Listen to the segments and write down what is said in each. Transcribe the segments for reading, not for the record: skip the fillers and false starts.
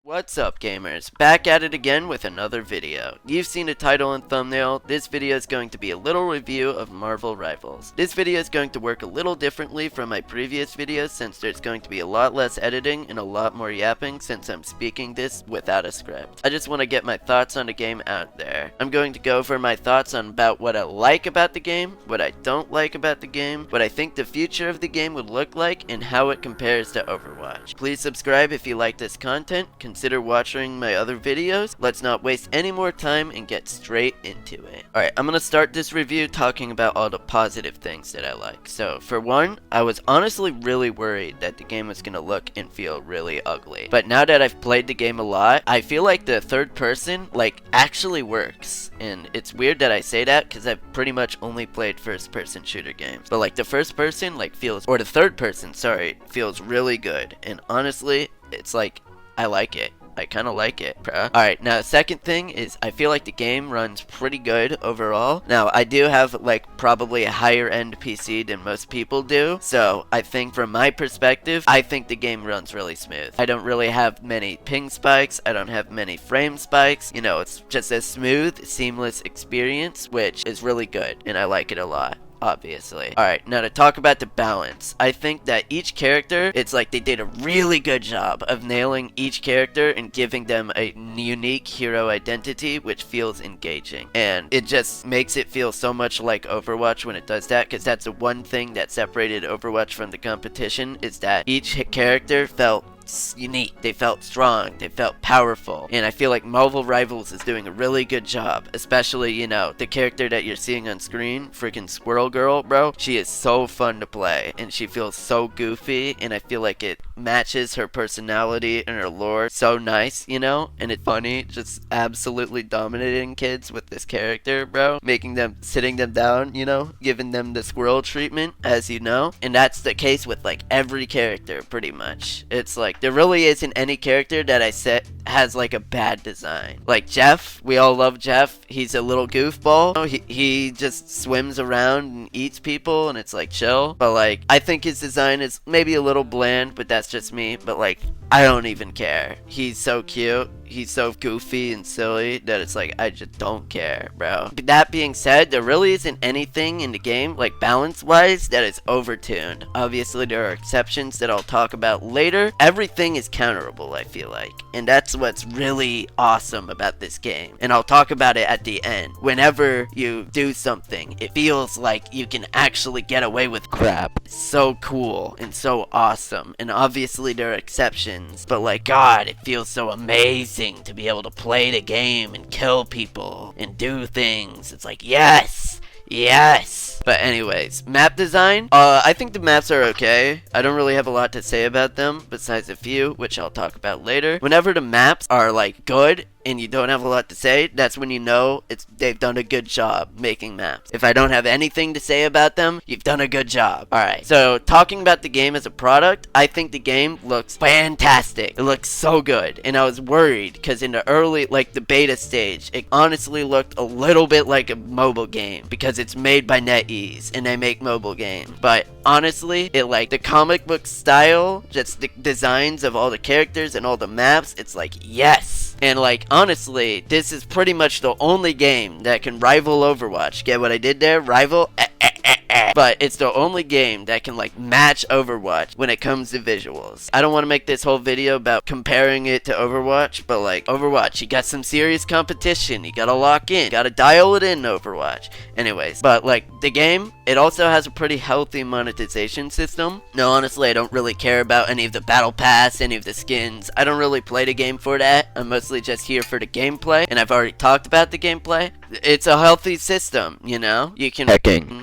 What's up, gamers? Back at it again with another video. You've seen the title and thumbnail. This video is going to be a little review of Marvel Rivals. This video is going to work a little differently from my previous videos since there's going to be a lot less editing and a lot more yapping since I'm speaking this without a script. I just want to get my thoughts on the game out there. I'm going to go over my thoughts on about what I like about the game, what I don't like about the game, what I think the future of the game would look like, and how it compares to Overwatch. Please subscribe if you like this content. Consider watching my other videos. Let's not waste any more time and get straight into it. Alright, I'm gonna start this review talking about all the positive things that I like. So, for one, I was honestly really worried that the game was gonna look and feel really ugly. But now that I've played the game a lot, I feel like the third person, actually works. And it's weird that I say that because I've pretty much only played first person shooter games. But the first person feels, or the third person, sorry, feels really good. And honestly, it's I like it. I kind of like it, bruh. Alright, now the second thing is I feel like the game runs pretty good overall. Now, I do have probably a higher end PC than most people do. So, I think from my perspective, I think the game runs really smooth. I don't really have many ping spikes. I don't have many frame spikes. You know, it's just a smooth, seamless experience, which is really good. And I like it a lot. Obviously. Alright, now to talk about the balance. I think that each character, it's they did a really good job of nailing each character and giving them a unique hero identity, which feels engaging. And it just makes it feel so much like Overwatch when it does that, because that's the one thing that separated Overwatch from the competition, is that each character felt unique. They felt strong. They felt powerful. And I feel like Marvel Rivals is doing a really good job. Especially, you know, the character that you're seeing on screen, freaking Squirrel Girl, bro. She is so fun to play. And she feels so goofy. And I feel like it matches her personality and her lore so nice, you know? And it's funny, just absolutely dominating kids with this character, bro. Sitting them down, you know? Giving them the squirrel treatment, as you know. And that's the case with every character, pretty much. It's there really isn't any character that I said has a bad design. Jeff, we all love Jeff. He's a little goofball. He just swims around and eats people, and it's chill. But I think his design is maybe a little bland, but that's just me. But I don't even care. He's so cute. He's so goofy and silly that it's I just don't care, bro. But that being said, there really isn't anything in the game, balance-wise, that is overtuned. Obviously, there are exceptions that I'll talk about later. Everything is counterable, I feel like. And that's what's really awesome about this game. And I'll talk about it at the end. Whenever you do something, it feels like you can actually get away with crap. It's so cool and so awesome. And obviously, there are exceptions. But God, it feels so amazing to be able to play the game and kill people and do things. It's yes! Yes! But anyways, map design. I think the maps are okay. I don't really have a lot to say about them, besides a few, which I'll talk about later. Whenever the maps are good, and you don't have a lot to say, that's when you know they've done a good job making maps. If I don't have anything to say about them, you've done a good job. Alright, so talking about the game as a product, I think the game looks fantastic. It looks so good. And I was worried, because in the early, the beta stage, it honestly looked a little bit like a mobile game, because it's made by NetEase, and they make mobile games. But honestly, it the comic book style, just the designs of all the characters and all the maps, it's yes! And honestly, this is pretty much the only game that can rival Overwatch. Get what I did there? Rival? But it's the only game that can match Overwatch when it comes to visuals. I don't want to make this whole video about comparing it to Overwatch, but Overwatch, you got some serious competition. You gotta lock in. You gotta dial it in, Overwatch. Anyways, but the game, it also has a pretty healthy monetization system. No, honestly, I don't really care about any of the battle pass, any of the skins. I don't really play the game for that. I'm mostly just here for the gameplay, and I've already talked about the gameplay. It's a healthy system, you know? You can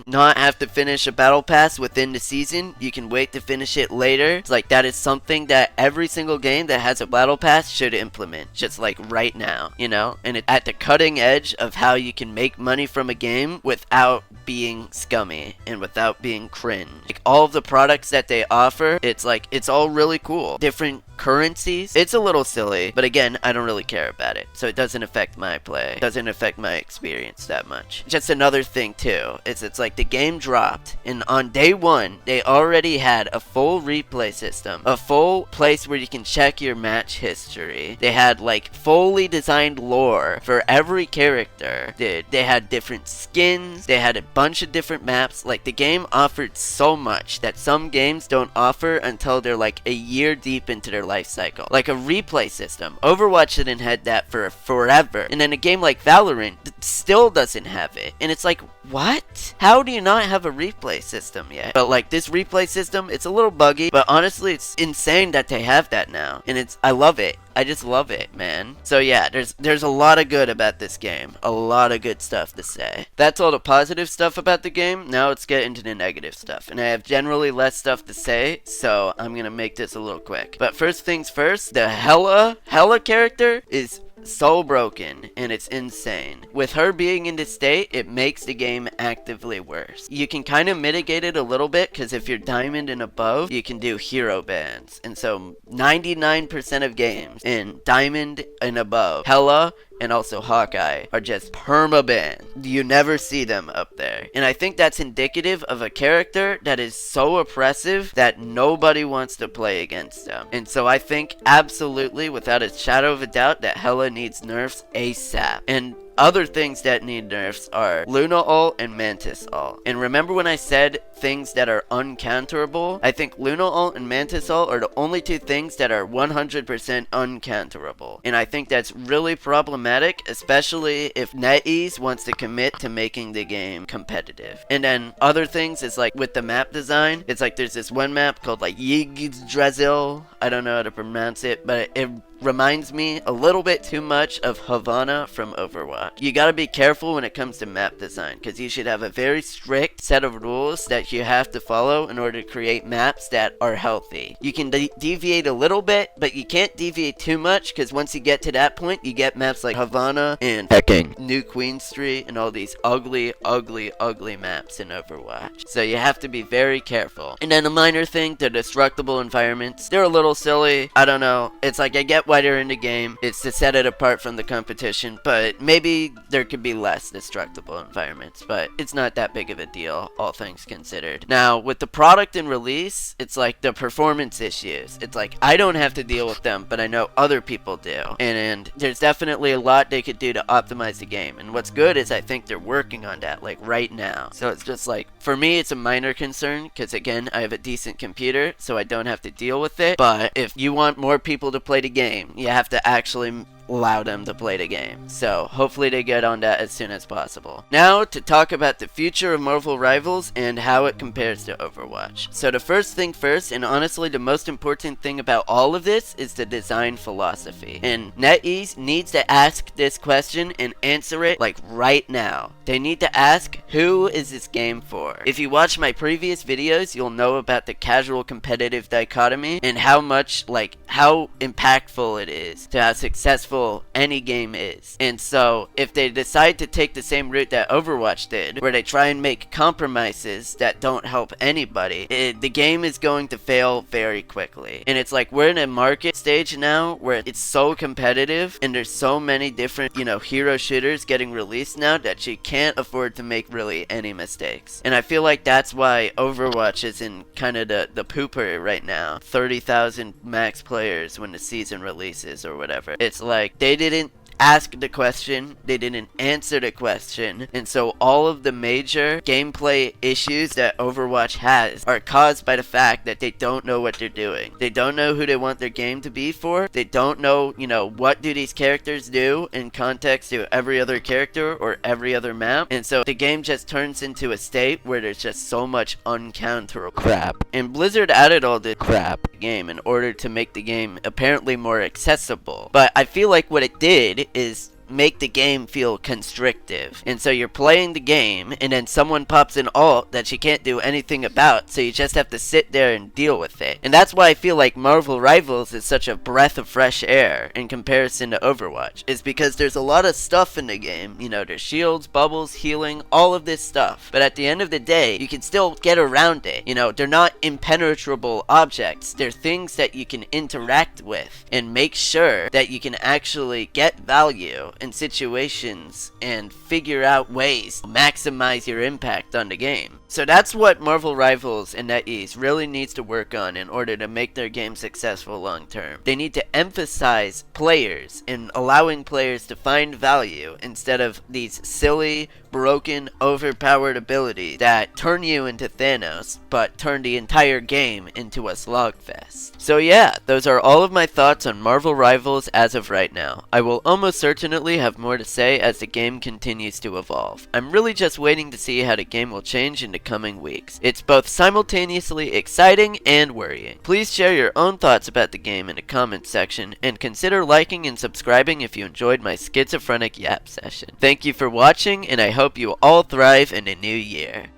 not have to finish a battle pass within the season. You can wait to finish it later. It's that is something that every single game that has a battle pass should implement. Just right now, you know? And it's at the cutting edge of how you can make money from a game without being scummy. me and without being cringe. Like, all of the products that they offer, it's like, it's all really cool. Different currencies. It's a little silly, but again, I don't really care about it. So it doesn't affect my play. It doesn't affect my experience that much. Just another thing too, is it's like the game dropped, and on day one, they already had a full replay system. A full place where you can check your match history. They had like fully designed lore for every character. They had different skins. They had a bunch of different maps. Like, the game offered so much that some games don't offer until they're like a year deep into their life cycle. Like a replay system. Overwatch didn't had that for forever. And then a game like Valorant still doesn't have it. And it's like, what? How do you not have a replay system yet? But like, this replay system, it's a little buggy, but honestly, it's insane that they have that now. And I love it. I just love it, man. So yeah, there's a lot of good about this game. A lot of good stuff to say. That's all the positive stuff about the game. Now let's get into the negative stuff. And I have generally less stuff to say, so I'm gonna make this a little quick. But first things first, the Hella character is so broken, and it's insane. With her being in this state, it makes the game actively worse. You can kind of mitigate it a little bit, because if you're diamond and above, you can do hero bans. And so 99% of games in diamond and above, Hella and also Hawkeye are just perma-banned. You never see them up there. And I think that's indicative of a character that is so oppressive that nobody wants to play against them. And so I think absolutely, without a shadow of a doubt, that Hella needs nerfs ASAP. And other things that need nerfs are Luna ult and Mantis ult. And remember when I said things that are uncounterable? I think Luna ult and Mantis ult are the only two things that are 100% uncounterable. And I think that's really problematic, especially if NetEase wants to commit to making the game competitive. And then other things is like with the map design, it's like there's this one map called like Yggdrasil. I don't know how to pronounce it, but it reminds me a little bit too much of Havana from Overwatch. You gotta be careful when it comes to map design, because you should have a very strict set of rules that you have to follow in order to create maps that are healthy. You can deviate a little bit, but you can't deviate too much, because once you get to that point, you get maps like Havana and hecking New Queen Street and all these ugly maps in Overwatch. So you have to be very careful. And then a minor thing, the destructible environments. They're a little silly. I don't know. It's like, I get why they're in the game. It's to set it apart from the competition, but maybe there could be less destructible environments, but it's not that big of a deal, all things considered. Now, with the product and release, it's like the performance issues. It's like, I don't have to deal with them, but I know other people do. And there's definitely a lot they could do to optimize the game. And what's good is I think they're working on that, like, right now. So it's just like, for me, it's a minor concern, because again, I have a decent computer, so I don't have to deal with it. But if you want more people to play the game, you have to actually allow them to play the game. So hopefully they get on that as soon as possible. Now to talk about the future of Marvel Rivals and how it compares to Overwatch. So the first thing first, and honestly the most important thing about all of this, is the design philosophy. And NetEase needs to ask this question and answer it like right now. They need to ask, who is this game for? If you watch my previous videos, you'll know about the casual competitive dichotomy and how much, like, how impactful it is to how successful any game is. And so if they decide to take the same route that Overwatch did, where they try and make compromises that don't help anybody, the game is going to fail very quickly. And it's like, we're in a market stage now where it's so competitive and there's so many different, hero shooters getting released now that you can't afford to make really any mistakes. And I feel like that's why Overwatch is in kind of the pooper right now. 30,000 max players when the season releases or whatever. It's like, they didn't ask the question, they didn't answer the question, and so all of the major gameplay issues that Overwatch has are caused by the fact that they don't know what they're doing. They don't know who they want their game to be for. They don't know, what do these characters do in context to every other character or every other map, and so the game just turns into a state where there's just so much uncounterable crap. And Blizzard added all this crap to the game in order to make the game apparently more accessible, but I feel like what it did is make the game feel constrictive. And so you're playing the game, and then someone pops an ult that you can't do anything about, so you just have to sit there and deal with it. And that's why I feel like Marvel Rivals is such a breath of fresh air in comparison to Overwatch, is because there's a lot of stuff in the game. You know, there's shields, bubbles, healing, all of this stuff. But at the end of the day, you can still get around it. You know, they're not impenetrable objects. They're things that you can interact with and make sure that you can actually get value in situations and figure out ways to maximize your impact on the game. So that's what Marvel Rivals and NetEase really needs to work on in order to make their game successful long term. They need to emphasize players and allowing players to find value instead of these silly, broken, overpowered abilities that turn you into Thanos, but turn the entire game into a slogfest. So yeah, those are all of my thoughts on Marvel Rivals as of right now. I will almost certainly have more to say as the game continues to evolve. I'm really just waiting to see how the game will change in the coming weeks. It's both simultaneously exciting and worrying. Please share your own thoughts about the game in the comments section, and consider liking and subscribing if you enjoyed my schizophrenic yap session. Thank you for watching, and I hope you all thrive in the new year.